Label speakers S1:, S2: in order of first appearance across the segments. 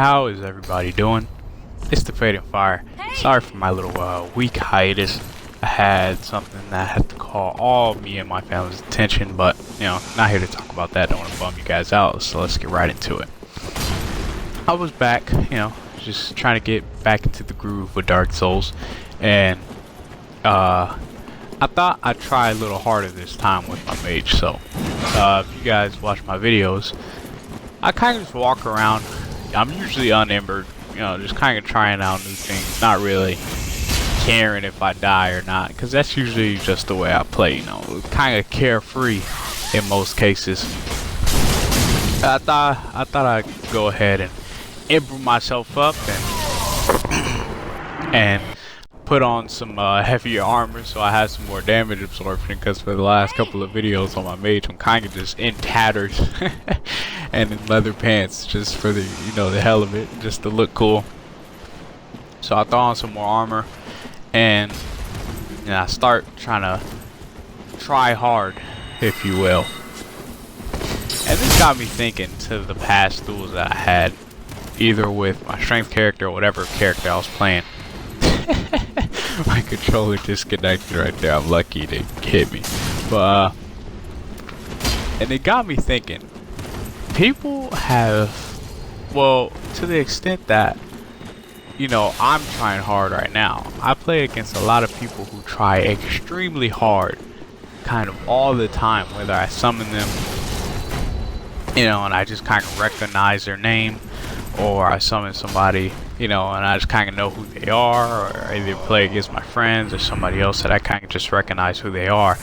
S1: how is everybody doing? It's the Fade and Fire. Sorry for my little week hiatus. I had something that I had to call all me and my family's attention, but not here to talk about that. Don't want to bum you guys out, so let's get right into it. I was back, just trying to get back into the groove with Dark Souls, and I thought I'd try a little harder this time with my mage. So if you guys watch my videos, I kind of just walk around. I'm usually unembered, just kind of trying out new things, not really caring if I die or not, because that's usually just the way I play, kind of carefree in most cases. I thought I'd go ahead and ember myself up and put on some heavier armor so I had some more damage absorption, because for the last couple of videos on my mage I'm kind of just in tatters and in leather pants just for the the hell of it, just to look cool. So I throw on some more armor and I start trying to try hard, if you will. And this got me thinking to the past duels that I had, either with my strength character or whatever character I was playing. My controller disconnected right there. I'm lucky it didn't hit me. But and it got me thinking, people have, well, to the extent that I'm trying hard right now. I play against a lot of people who try extremely hard kind of all the time, whether I summon them and I just kind of recognize their name, or I summon somebody and I just kind of know who they are, or I either play against my friends or somebody else that I kind of just recognize who they are,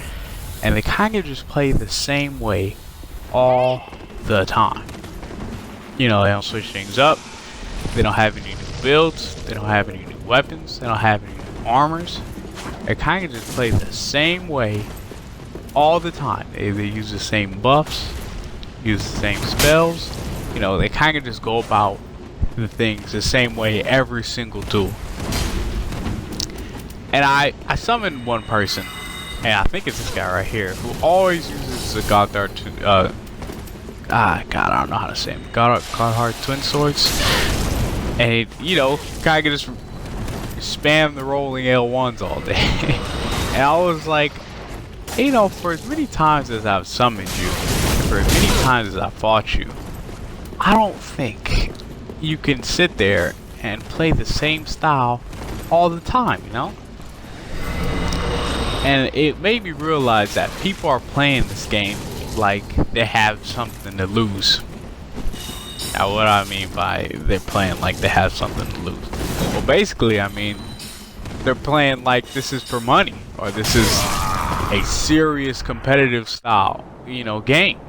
S1: and they kind of just play the same way all the time. They don't switch things up. They don't have any new builds. They don't have any new weapons. They don't have any new armors. They kind of just play the same way all the time. They use the same buffs, use the same spells. They kind of just go about the things the same way every single duel. And I summoned one person, and I think it's this guy right here, who always uses the Gotthard God, I don't know how to say him. Gotthard Twin Swords. And kind of just spam the rolling L1s all day. And I was like, for as many times as I've summoned you, for as many times as I've fought you, I don't think you can sit there and play the same style all the time, And it made me realize that people are playing this game like they have something to lose. Now, what I mean by they're playing like they have something to lose, well, basically, I mean they're playing like this is for money, or this is a serious competitive style, game.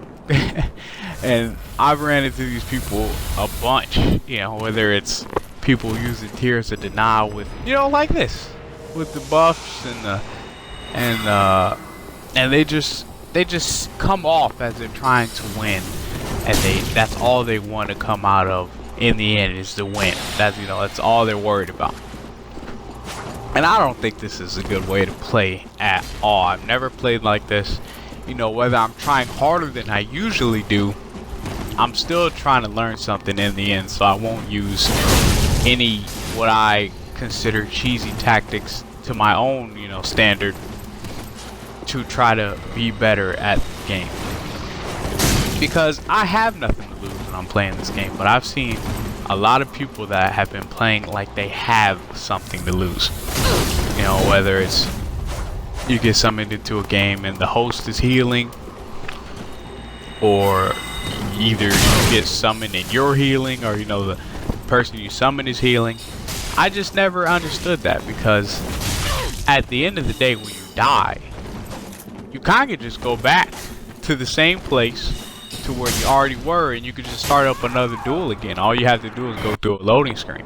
S1: And I've ran into these people a bunch, whether it's people using Tears of Denial with, like this, with the buffs and they just come off as they're trying to win, and that's all they want to come out of in the end is the win. That's all they're worried about. And I don't think this is a good way to play at all. I've never played like this. Whether I'm trying harder than I usually do, I'm still trying to learn something in the end, so I won't use any what I consider cheesy tactics to my own, standard to try to be better at the game. Because I have nothing to lose when I'm playing this game, but I've seen a lot of people that have been playing like they have something to lose. Whether it's you get summoned into a game and the host is healing, or either you get summoned and you're healing, or the person you summon is healing. I just never understood that, because at the end of the day, when you die, you kind of just go back to the same place to where you already were, and you can just start up another duel again. All you have to do is go through a loading screen.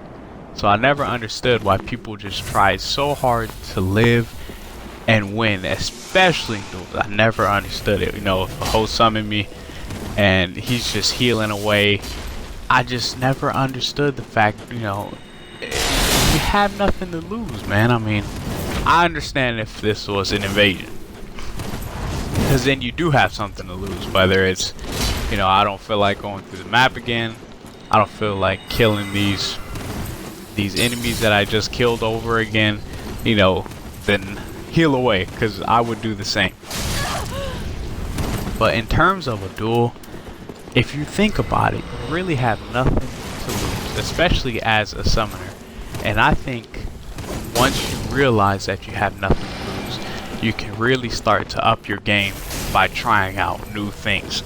S1: So I never understood why people just try so hard to live and win, especially duels. I never understood it. If a host summoned me and he's just healing away, I just never understood the fact, you have nothing to lose, man. I mean, I understand if this was an invasion, because then you do have something to lose, whether it's I don't feel like going through the map again, I don't feel like killing these enemies that I just killed over again, you know, then heal away, because I would do the same. But in terms of a duel, if you think about it, you really have nothing to lose, especially as a summoner. And I think once you realize that you have nothing to lose, you can really start to up your game by trying out new things.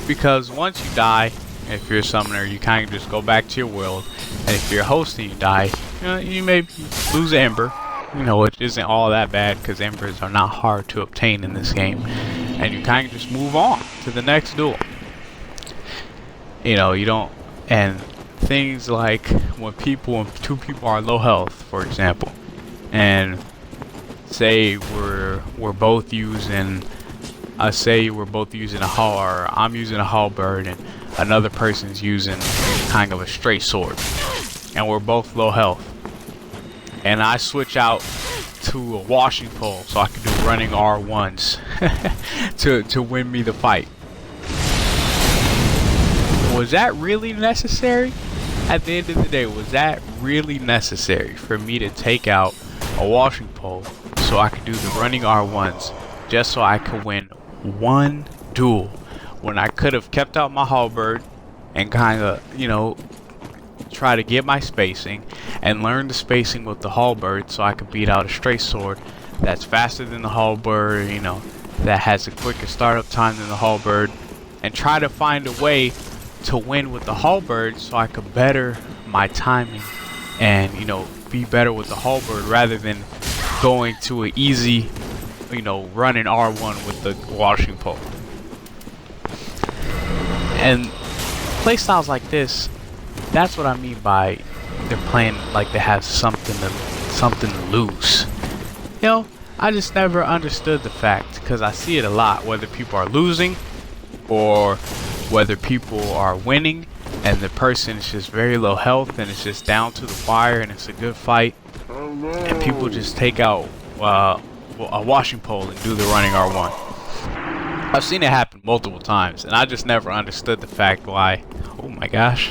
S1: Because once you die, if you're a summoner, you kind of just go back to your world. And if you're a host and you die, you may lose Ember, you know, which isn't all that bad because Embers are not hard to obtain in this game. And you kind of just move on to the next duel. You know, you don't, and things like when two people are low health, for example, and say we're both using, say we're both using a hull, or I'm using a halberd and another person's using kind of a straight sword, and we're both low health, and I switch out to a washing pole so I can do running R1s to win me the fight. Was that really necessary? At the end of the day, was that really necessary for me to take out a washing pole so I could do the running R1s just so I could win one duel, when I could have kept out my halberd and kind of, you know, try to get my spacing and learn the spacing with the halberd so I could beat out a straight sword that's faster than the halberd, you know, that has a quicker startup time than the halberd, and try to find a way to win with the halberd so I could better my timing and, you know, be better with the halberd rather than going to an easy, you know, running R1 with the washing pole. And playstyles like this, that's what I mean by they're playing like they have something to lose. You know, I just never understood the fact, because I see it a lot, whether people are losing or whether people are winning and the person is just very low health and it's just down to the wire and it's a good fight, and people just take out a washing pole and do the running R1. I've seen it happen multiple times, and I just never understood the fact why. Oh my gosh.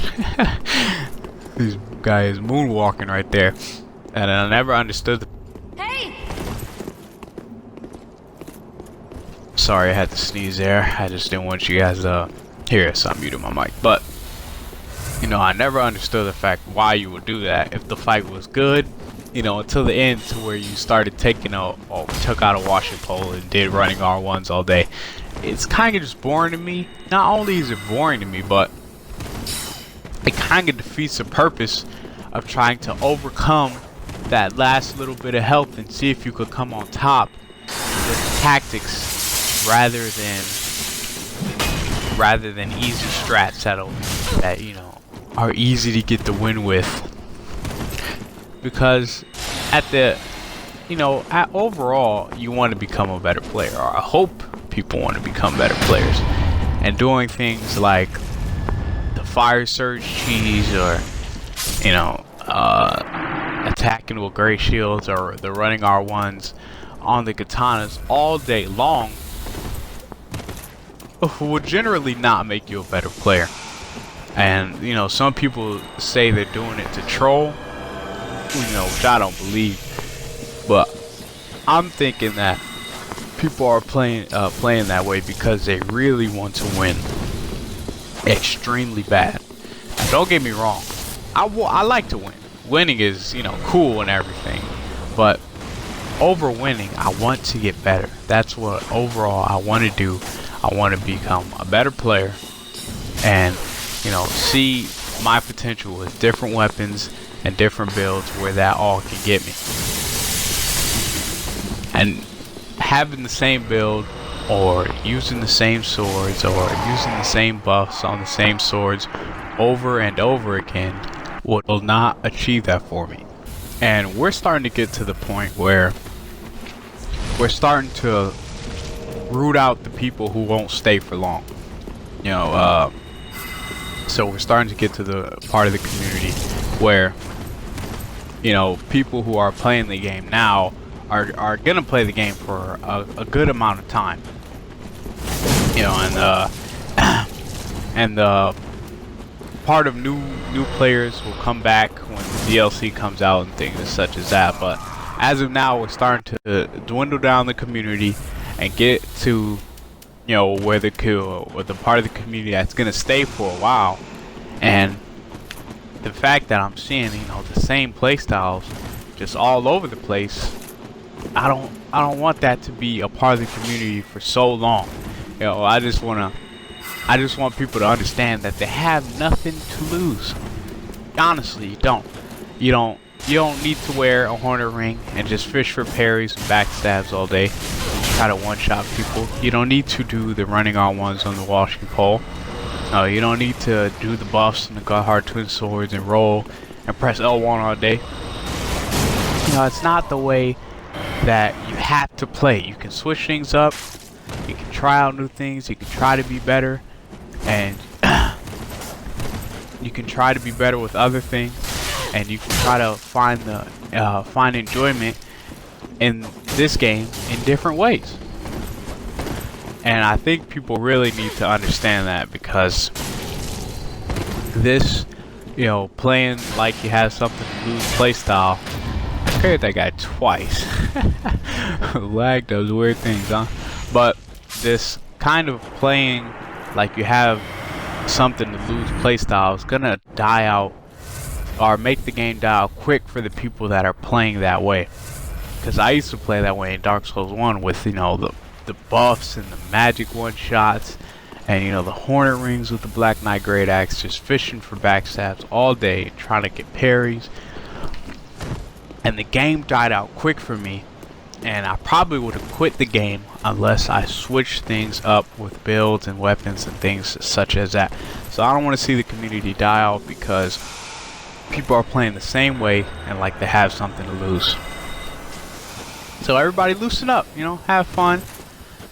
S1: This guy is moonwalking right there, and I never understood the...
S2: Hey!
S1: Sorry, I had to sneeze there. I just didn't want you guys to hear it, so I muted my mic. But, you know, I never understood the fact why you would do that if the fight was good, you know, until the end, to where you started taking took out a washing pole and did running R1s all day. It's kind of just boring to me. Not only is it boring to me, but it kind of defeats the purpose of trying to overcome that last little bit of health and see if you could come on top with tactics rather than easy strats that you know are easy to get the win with. Because overall, you want to become a better player, or I hope people want to become better players, and doing things like the fire surge cheese, or, you know, attacking with great shields, or the running R1s on the katanas all day long would generally not make you a better player. And, you know, some people say they're doing it to troll, you know, which I don't believe, but I'm thinking that people are playing that way because they really want to win extremely bad. Now, don't get me wrong, I like to win. Winning is, you know, cool and everything, but over winning, I want to get better. That's what overall I want to do. I want to become a better player and, you know, see my potential with different weapons and different builds where that all can get me. And having the same build, or using the same swords, or using the same buffs on the same swords over and over again will not achieve that for me. And we're starting to get to the point where we're starting to root out the people who won't stay for long. You know, so we're starting to get to the part of the community where, you know, people who are playing the game now are gonna play the game for a good amount of time. You know, and and the part of new players will come back when the DLC comes out and things such as that. But as of now, we're starting to dwindle down the community and get to, you know, where the part of the community that's gonna stay for a while. And the fact that I'm seeing, you know, the same playstyles just all over the place, I don't want that to be a part of the community for so long. You know, I just want people to understand that they have nothing to lose. Honestly, you don't need to wear a Hornet ring and just fish for parries and backstabs all day, try to one-shot people. You don't need to do the running R1s on the washing pole. You don't need to do the buffs and the Godhard twin swords and roll and press L1 all day. You know, it's not the way that you have to play. You can switch things up, you can try out new things, you can try to be better, and you can try to be better with other things, and you can try to find enjoyment in this game in different ways. And I think people really need to understand that, because this, you know, playing like you have something to lose playstyle. I carried that guy twice. Lag does weird things, huh? But this kind of playing like you have something to lose playstyle is gonna die out, or make the game die out quick for the people that are playing that way. Because I used to play that way in Dark Souls 1 with, you know, the buffs and the magic one-shots, and, you know, the Hornet rings with the Black Knight Great Axe, just fishing for backstabs all day, trying to get parries. And the game died out quick for me, and I probably would have quit the game unless I switched things up with builds and weapons and things such as that. So I don't want to see the community die out because people are playing the same way and like they have something to lose. So everybody loosen up, you know, have fun,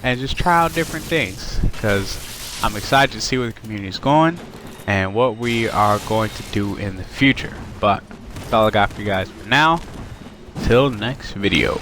S1: and just try out different things, because I'm excited to see where the community is going and what we are going to do in the future. But that's all I got for you guys for now. Till next video.